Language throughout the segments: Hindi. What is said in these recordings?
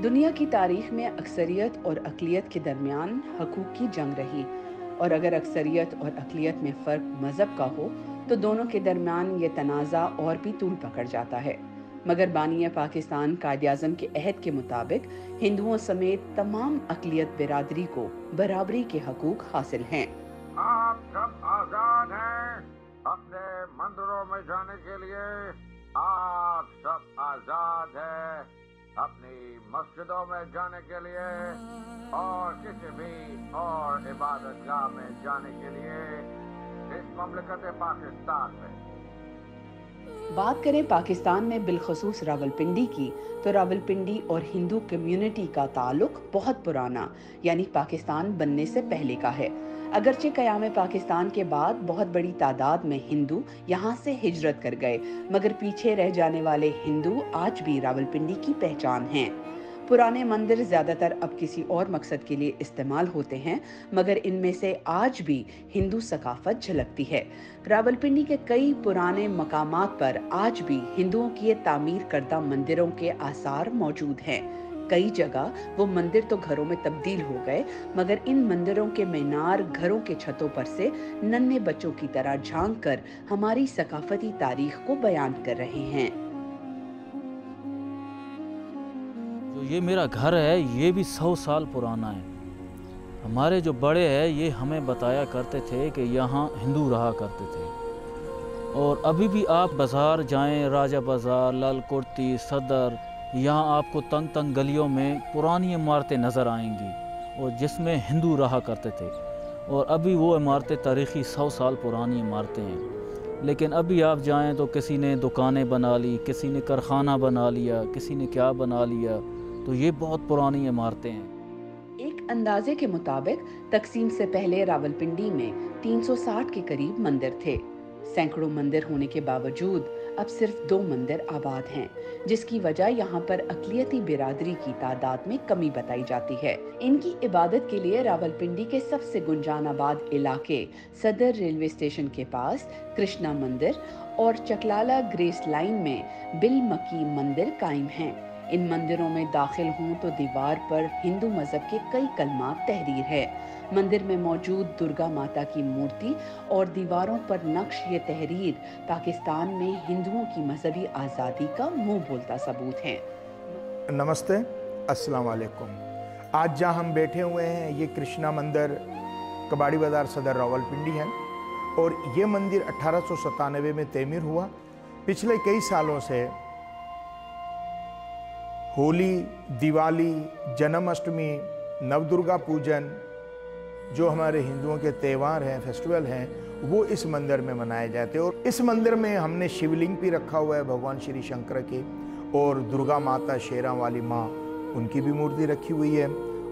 दुनिया की तारीख में अक्सरियत और अक़लियत के दरमियान हकूक़ की जंग रही और अगर अक्सरियत और अक़लियत में फ़र्क मज़हब का हो तो दोनों के दरमियान ये तनाज़ा और भी तूल पकड़ जाता है। मगर बानी पाकिस्तान कायद-ए-आज़म के अहद के मुताबिक हिंदुओं समेत तमाम अक़लियत बिरादरी को बराबरी के हकूक़ हासिल हैं। आप सब आज़ाद हैं अपने मंदिरों में जाने के लिए। आप सब आज़ाद हैं अपनी मस्जिदों में जाने के लिए और किसी भी और इबादतगाह में जाने के लिए इस ममलकत पाकिस्तान में। बात करें पाकिस्तान में बिलखसूस रावलपिंडी की, तो रावलपिंडी और हिंदू कम्युनिटी का ताल्लुक बहुत पुराना यानी पाकिस्तान बनने से पहले का है। अगरचे क़याम पाकिस्तान के बाद बहुत बड़ी तादाद में हिंदू यहाँ से हिजरत कर गए, मगर पीछे रह जाने वाले हिंदू आज भी रावलपिंडी की पहचान हैं। पुराने मंदिर ज़्यादातर अब किसी और मकसद के लिए इस्तेमाल होते हैं, मगर इनमें से आज भी हिंदू सकाफत झलकती है। रावलपिंडी के कई पुराने मकामात पर आज भी हिंदुओं की तामीर करदा मंदिरों के आसार मौजूद हैं। कई जगह वो मंदिर तो घरों में तब्दील हो गए, मगर इन मंदिरों के मीनार घरों के छतों पर से नन्हे बच्चों की तरह झांक कर हमारी सकाफती तारीख को बयान कर रहे हैं। जो ये मेरा घर है ये भी 100 साल पुराना है। हमारे जो बड़े हैं ये हमें बताया करते थे कि यहाँ हिंदू रहा करते थे। और अभी भी आप बाज़ार जाएं, राजा बाज़ार, लाल कुर्ती, सदर, यहाँ आपको तंग तंग गलियों में पुरानी इमारतें नज़र आएंगी और जिसमें हिंदू रहा करते थे। और अभी वो इमारतें तारीख़ी 100 साल पुरानी इमारतें हैं। लेकिन अभी आप जाएं तो किसी ने दुकानें बना ली, किसी ने कारखाना बना लिया, किसी ने क्या बना लिया। तो ये बहुत पुरानी इमारतें हैं। एक अंदाजे के मुताबिक तकसीम से पहले रावलपिंडी में 360 के करीब मंदिर थे। सैकड़ों मंदिर होने के बावजूद अब सिर्फ 2 मंदिर आबाद हैं, जिसकी वजह यहाँ पर अक़लियती बिरादरी की तादाद में कमी बताई जाती है। इनकी इबादत के लिए रावलपिंडी के सबसे गुंजान आबाद इलाके सदर रेलवे स्टेशन के पास कृष्णा मंदिर और चकलाला ग्रेस लाइन में बिल मकी मंदिर कायम हैं। इन मंदिरों में दाखिल हों तो दीवार पर हिंदू मजहब के कई कलमात तहरीर है। मंदिर में मौजूद दुर्गा माता की मूर्ति और दीवारों पर नक्श ये तहरीर पाकिस्तान में हिंदुओं की मजहबी आज़ादी का मुंह बोलता सबूत है। नमस्ते, अस्सलाम वालेकुम। आज जहाँ हम बैठे हुए हैं ये कृष्णा मंदिर कबाड़ी बाज़ार सदर रावलपिंडी है और ये मंदिर 1897 में तमीर हुआ। पिछले कई सालों से होली, दिवाली, जन्माष्टमी, नवदुर्गा पूजन जो हमारे हिंदुओं के त्यौहार हैं, फेस्टिवल हैं, वो इस मंदिर में मनाए जाते हैं। और इस मंदिर में हमने शिवलिंग भी रखा हुआ है भगवान श्री शंकर के, और दुर्गा माता शेरा वाली माँ उनकी भी मूर्ति रखी हुई है।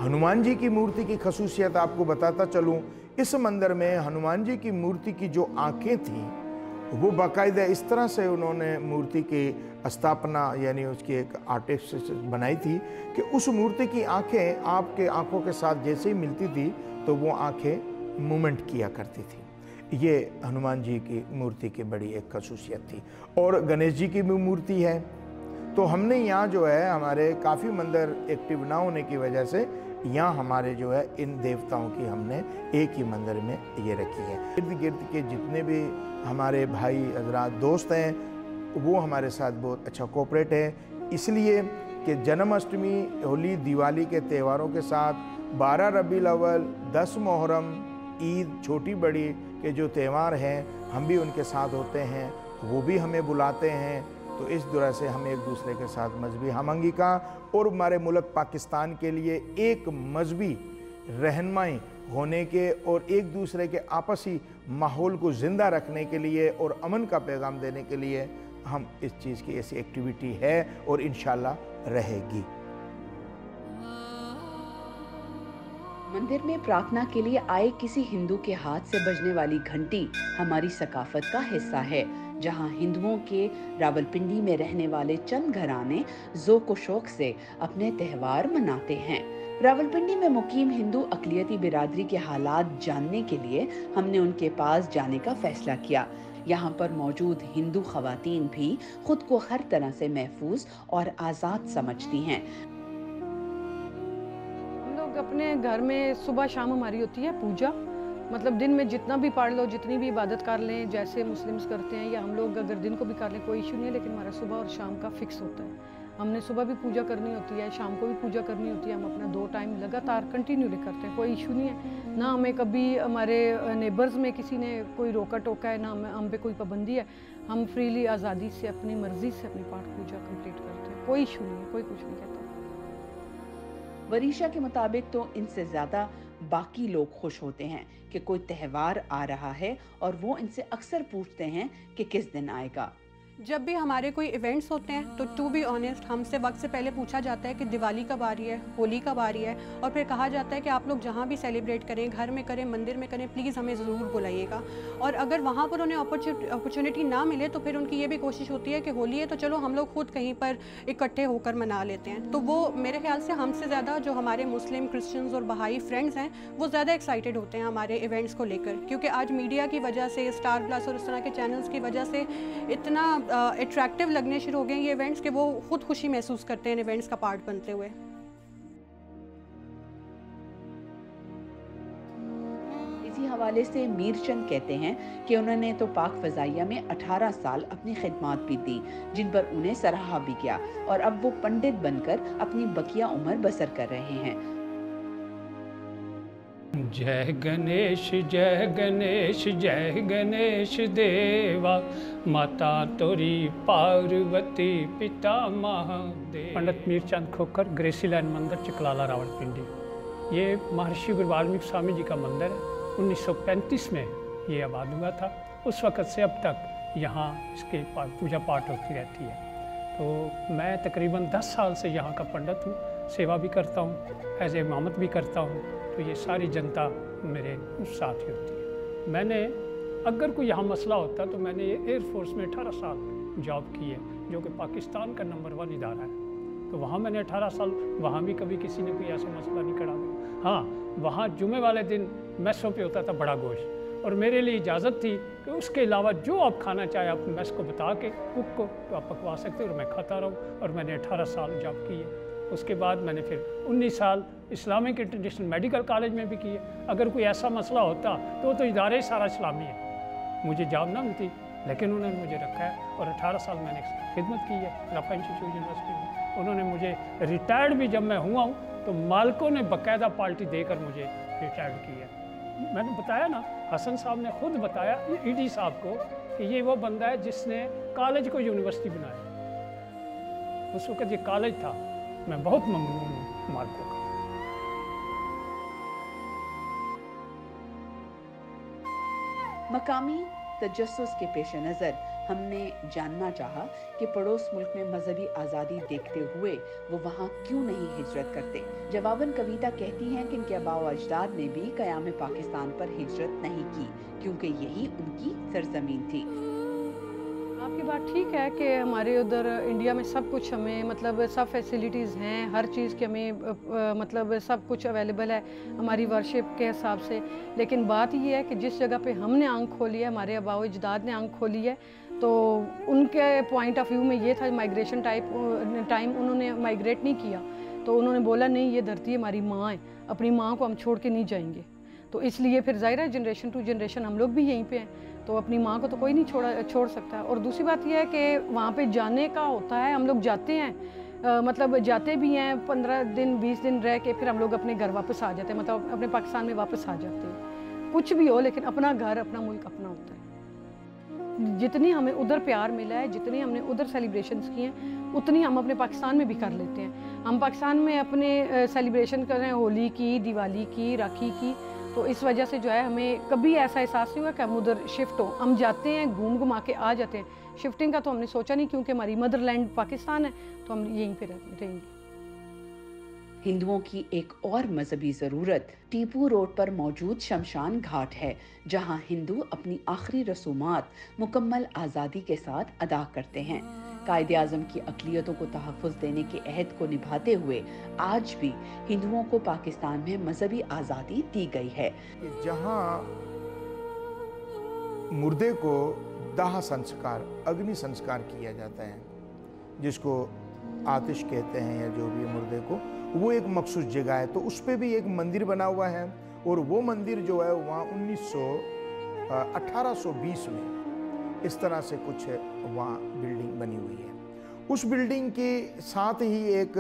हनुमान जी की मूर्ति की खसूसियत आपको बताता चलूँ, इस मंदिर में हनुमान जी की मूर्ति की जो आँखें थीं वो बाकायदा इस तरह से उन्होंने मूर्ति की स्थापना यानी उसकी एक आर्टिस्ट बनाई थी कि उस मूर्ति की आंखें आपके आंखों के साथ जैसे ही मिलती थी तो वो आंखें मूवमेंट किया करती थी। ये हनुमान जी की मूर्ति की बड़ी एक खसूसियत थी। और गणेश जी की भी मूर्ति है। तो हमने यहाँ जो है हमारे काफ़ी मंदिर एक्टिव ना होने की वजह से यहाँ हमारे जो है इन देवताओं की हमने एक ही मंदिर में ये रखी है। इर्द गिर्द के जितने भी हमारे भाई हजरात दोस्त हैं वो हमारे साथ बहुत अच्छा कोऑपरेट है, इसलिए कि जन्माष्टमी, होली, दिवाली के त्योहारों के साथ 12 रबीउल अव्वल, 10 मुहर्रम, ईद, छोटी बड़ी के जो त्यौहार हैं हम भी उनके साथ होते हैं, वो भी हमें बुलाते हैं। तो इस तरह से हम एक दूसरे के साथ मजहबी हमआहंगी का और हमारे मुल्क पाकिस्तान के लिए एक मजहबी रहनुमाई होने के और एक दूसरे के आपसी माहौल को ज़िंदा रखने के लिए और अमन का पैगाम देने के लिए हम इस चीज़ की ऐसी एक्टिविटी है और इंशाल्लाह रहेगी। मंदिर में प्रार्थना के लिए आए किसी हिंदू के हाथ से बजने वाली घंटी हमारी सकाफत का हिस्सा है, जहां हिंदुओं के रावलपिंडी में रहने वाले चंद घराने ज़ौक़ व शौक़ से अपने त्यौहार मनाते हैं। रावलपिंडी में मुकीम हिंदू अक़लियती बिरादरी के हालात जानने के लिए हमने उनके पास जाने का फैसला किया। यहाँ पर मौजूद हिंदू ख़वातीन भी खुद को हर तरह से महफूज और आज़ाद समझती हैं। अपने घर में सुबह शाम हमारी होती है पूजा, मतलब दिन में जितना भी पढ़ लो, जितनी भी इबादत कर लें, जैसे मुस्लिम्स करते हैं, या हम लोग अगर दिन को भी कर लें कोई इशू नहीं है, लेकिन हमारा सुबह और शाम का फिक्स होता है। हमने सुबह भी पूजा करनी होती है, शाम को भी पूजा करनी होती है। हम अपना 2 टाइम लगातार कंटिन्यूली करते हैं, कोई इशू नहीं है। ना हमें कभी हमारे नेबर्स में किसी ने कोई रोका टोका है, ना हम पे कोई पाबंदी है। हम फ्रीली आज़ादी से अपनी मर्ज़ी से अपनी पाठ पूजा कंप्लीट करते हैं, कोई इशू नहीं है, कोई कुछ नहीं कहता। वरीशा के मुताबिक तो इनसे ज़्यादा बाकी लोग खुश होते हैं कि कोई त्यौहार आ रहा है, और वो इनसे अक्सर पूछते हैं कि किस दिन आएगा। जब भी हमारे कोई इवेंट्स होते हैं तो टू बी ऑनेस्ट हमसे वक्त से पहले पूछा जाता है कि दिवाली कब आ रही है, होली कब आ रही है, और फिर कहा जाता है कि आप लोग जहाँ भी सेलिब्रेट करें, घर में करें, मंदिर में करें, प्लीज़ हमें ज़रूर बुलाइएगा। और अगर वहाँ पर उन्हें अपॉर्चुनिटी ना मिले तो फिर उनकी ये भी कोशिश होती है कि होली है तो चलो हम लोग खुद कहीं पर इकट्ठे होकर मना लेते हैं। तो वो मेरे ख्याल से हमसे ज़्यादा जो हमारे मुस्लिम, क्रिश्चियंस और बहाई फ्रेंड्स हैं वो ज़्यादा एक्साइटेड होते हैं हमारे इवेंट्स को लेकर, क्योंकि आज मीडिया की वजह से, स्टार प्लस और इस तरह के चैनल्स की वजह से इतना अट्रैक्टिव लगने शुरू हो गए ये इवेंट्स कि वो खुद खुशी महसूस करते हैं इवेंट्स का पार्ट बनते हुए। इसी हवाले से मीरचंद कहते हैं कि उन्होंने तो पाक फ़ज़ाइया में 18 साल अपनी खिदमत भी दी, जिन पर उन्हें सराहा भी किया, और अब वो पंडित बनकर अपनी बकिया उम्र बसर कर रहे हैं। जय गणेश जय गणेश जय गणेश देवा, माता तोरी पार्वती पिता महादेव। पंडित मीरचंद खोखर, ग्रेसीलैंड मंदिर, चिकलाला, रावलपिंडी। ये महर्षि गुरु वाल्मीकि स्वामी जी का मंदिर है। 1935 में ये आबाद हुआ था। उस वक़्त से अब तक यहाँ इसकी पूजा पाठ होती रहती है। तो मैं तकरीबन 10 साल से यहाँ का पंडित हूँ, सेवा भी करता हूँ, एज ए इमामत भी करता हूँ। तो ये सारी जनता मेरे साथ ही होती है। मैंने अगर कोई यहाँ मसला होता तो मैंने ये एयरफोर्स में 18 साल जॉब की है, जो कि पाकिस्तान का नंबर 1 इदारा है। तो वहाँ मैंने 18 साल, वहाँ भी कभी किसी ने कोई ऐसा मसला नहीं खड़ा किया। हाँ, वहाँ जुमे वाले दिन मैसों पे होता था बड़ा गोश्त, और मेरे लिए इजाज़त थी कि उसके अलावा जो आप खाना चाहे आप मैस को बता के कुक को तो आप पकवा सकते हो, और मैं खाता रहूँ। और मैंने 18 साल जॉब की है। उसके बाद मैंने फिर 19 साल इस्लामिक इंटरनेशनल मेडिकल कॉलेज में भी किए। अगर कोई ऐसा मसला होता तो इदारे ही सारा इस्लामी है, मुझे जॉब ना मिलती, लेकिन उन्होंने मुझे रखा है। और 18 साल मैंने खिदमत की है रफ़ा इंस्टीट्यूट यूनिवर्सिटी में। उन्होंने मुझे रिटायर्ड भी जब मैं हुआ हूँ तो मालिकों ने बाकायदा पार्टी देकर मुझे रिटायर्ड किया। मैंने बताया ना, हसन साहब ने खुद बताया ईडी साहब को कि ये वो बंदा है जिसने कॉलेज को यूनिवर्सिटी बनाया। उस वक़्त ये कॉलेज था। मैं बहुत ममनून हूँ मालिकों का। मकामी तजस्सुस के पेश नज़र हमने जानना चाहा कि पड़ोस मुल्क में मजहबी आज़ादी देखते हुए वो वहाँ क्यों नहीं हिजरत करते। जवाबन कविता कहती हैं कि इनके आबाओ अजदाद ने भी क़याम पाकिस्तान पर हिजरत नहीं की, क्योंकि यही उनकी सरजमीन थी। आपकी बात ठीक है कि हमारे उधर इंडिया में सब कुछ हमें, मतलब सब फैसिलिटीज़ हैं, हर चीज़ की हमें मतलब सब कुछ अवेलेबल है हमारी वर्शिप के हिसाब से। लेकिन बात ये है कि जिस जगह पे हमने आंख खोली है, हमारे आबाओ अजदाद ने आंख खोली है, तो उनके पॉइंट ऑफ व्यू में ये था माइग्रेशन टाइम उन्होंने माइग्रेट नहीं किया। तो उन्होंने बोला नहीं, ये धरती हमारी माँ है, अपनी माँ को हम छोड़ के नहीं जाएंगे। तो इसलिए फिर ज़ाहिर है जनरेशन टू जनरेशन हम लोग भी यहीं पे हैं, तो अपनी माँ को तो कोई नहीं छोड़ सकता। और दूसरी बात यह है कि वहाँ पे जाने का होता है, हम लोग जाते हैं, मतलब जाते भी हैं 15 दिन 20 दिन रह के फिर हम लोग अपने घर वापस आ जाते हैं, मतलब अपने पाकिस्तान में वापस आ जाते हैं। कुछ भी हो, लेकिन अपना घर, अपना मुल्क अपना होता है। जितनी हमें उधर प्यार मिला है, जितनी हमने उधर सेलिब्रेशंस किए हैं, उतनी हम अपने पाकिस्तान में भी कर लेते हैं। हम पाकिस्तान में अपने सेलिब्रेशन कर रहे हैं, होली की, दिवाली की, राखी की, तो इस वजह से जो है हमें कभी ऐसा एहसास नहीं हुआ कि हम उधर शिफ्ट हो। हम जाते हैं, घूम के आ जाते हैं। शिफ्टिंग का तो हमने सोचा नहीं, क्योंकि हमारी मदरलैंड पाकिस्तान है, तो हम यहीं पे रहेंगे। हिंदुओं की एक और मजहबी ज़रूरत टीपू रोड पर मौजूद शमशान घाट है, जहां हिंदू अपनी आखिरी रसूमात मुकम्मल आज़ादी के साथ अदा करते हैं। कायदे आज़म की अक़लियतों को तहफ़्फ़ुज़ देने के अहद को निभाते हुए आज भी हिंदुओं को पाकिस्तान में मजहबी आज़ादी दी गई है। जहां मुर्दे को दाह संस्कार, अग्नि संस्कार किया जाता है, जिसको आतिश कहते हैं या जो भी मुर्दे को, वो एक मखसूस जगह है, तो उस पर भी एक मंदिर बना हुआ है। और वो मंदिर जो है वहाँ 1820 में इस तरह से कुछ वहाँ बिल्डिंग बनी हुई है। उस बिल्डिंग के साथ ही एक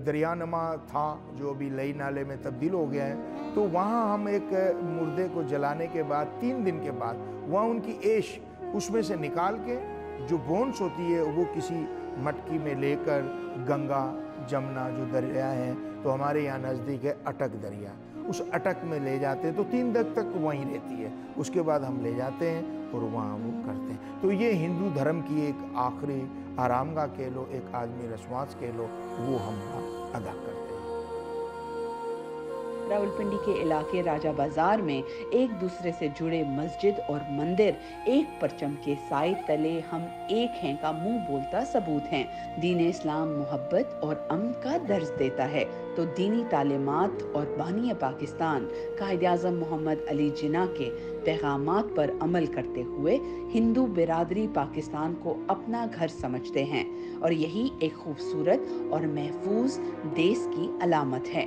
दरियानुमा था जो अभी लई नाले में तब्दील हो गया है। तो वहाँ हम एक मुर्दे को जलाने के बाद 3 दिन के बाद वहाँ उनकी ऐश उसमें से निकाल के जो बोन्स होती है वो किसी मटकी में लेकर गंगा जमुना जो दरिया है, तो हमारे यहाँ नज़दीक है अटक दरिया, उस अटक में ले जाते हैं। तो 3 दिन तक वहीं रहती है, उसके बाद हम ले जाते हैं और वहाँ वो करते हैं। तो ये हिंदू धर्म की एक आखिरी आरामगाह कह लो, एक आदमी रस्वास कह लो, वो हम अदा करते हैं। रावलपिंडी के इलाके राजा बाजार में एक दूसरे से जुड़े मस्जिद और मंदिर एक परचम के साए तले हम एक हैं का मुंह बोलता सबूत हैं। दीन इस्लाम मोहब्बत और अमन का दर्ज देता है, तो दीनी तालीमात और बानी पाकिस्तान कायद-ए-आज़म मोहम्मद अली जिन्ना के पैगामात पर अमल करते हुए हिंदू बिरादरी पाकिस्तान को अपना घर समझते हैं और यही एक खूबसूरत और महफूज देश की अलामत है।